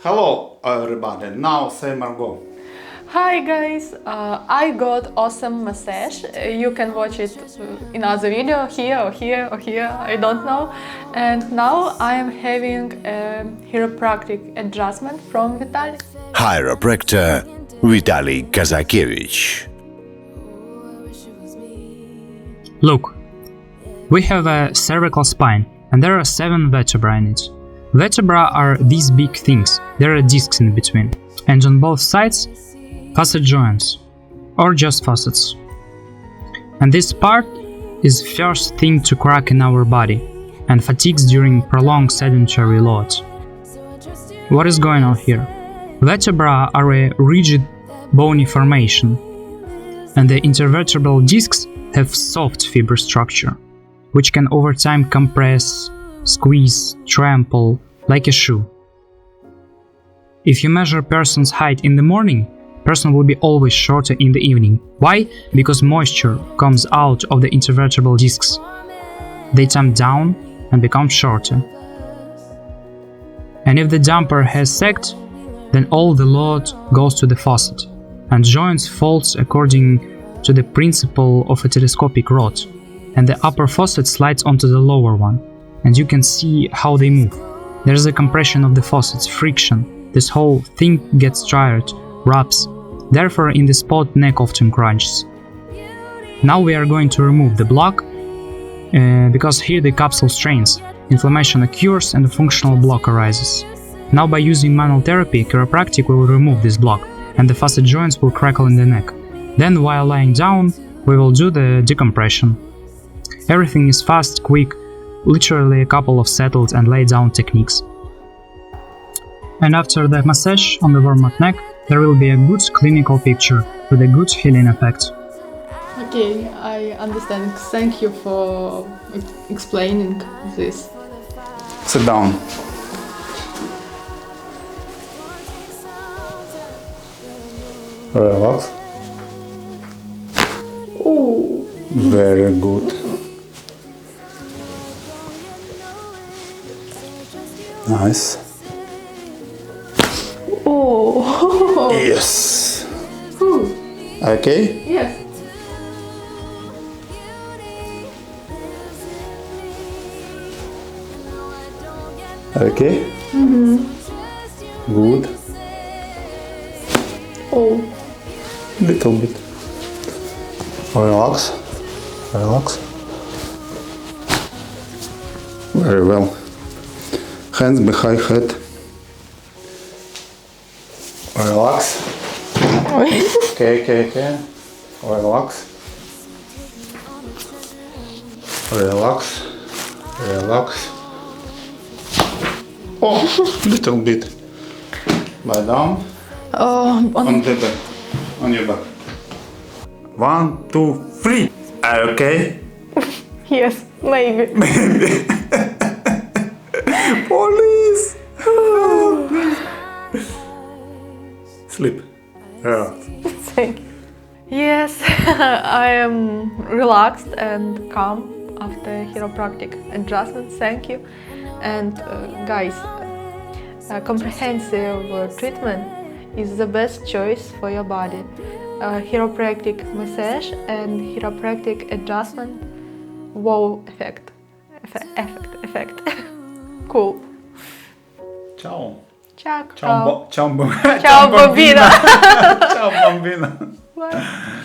Hello everybody, now say Margot. Hi guys, I got awesome massage. You can watch it in other video here or here or here, I don't know. And now I am having a chiropractic adjustment from Vitaly. Chiropractor Vitaly Kazakevich. Look, we have a cervical spine and there are 7 vertebrae in it. Vertebrae are these big things, there are discs in between, and on both sides facet joints, or just facets. And this part is first thing to crack in our body and fatigues during prolonged sedentary loads. What is going on here? Vertebrae are a rigid bony formation, and the intervertebral discs have soft fibrous structure, which can over time compress, squeeze, trample, like a shoe. If you measure a person's height in the morning, person will be always shorter in the evening. Why? Because moisture comes out of the intervertebral discs. They tamp down and become shorter. And if the damper has sagged, then all the load goes to the facet, and joints folds according to the principle of a telescopic rod, and the upper facet slides onto the lower one, and you can see how they move. There is a compression of the facets, friction. This whole thing gets tired, wraps. Therefore, in the spot, neck often crunches. Now we are going to remove the block, because here the capsule strains, inflammation occurs and a functional block arises. Now by using manual therapy, chiropractic will remove this block, and the facet joints will crackle in the neck. Then while lying down, we will do the decompression. Everything is fast, quick, literally a couple of settled and lay down techniques. And after the massage on the warm-up neck, there will be a good clinical picture with a good healing effect. Okay, I understand. Thank you for explaining this. Sit down. Relax. Oh, Very good. Nice. oh, Yes. Ooh. Okay? Yes. Okay? Good. Oh, Little bit. Relax. Relax. Very well. Hands behind head. Relax. Okay. Relax. Relax. Relax. Oh, little bit. Lie down. On the back. On your back. 1, 2, 3. Are you okay? yes, maybe. Police! Sleep. Relax. Thank you. Yes, I am relaxed and calm after chiropractic adjustment. Thank you. And guys, comprehensive treatment is the best choice for your body. Chiropractic massage and chiropractic adjustment. Wow, effect. Cool. Ciao. Ciao. Ciao, Ciao. ciao, Ciao, bambina. Ciao, bambina. Bye.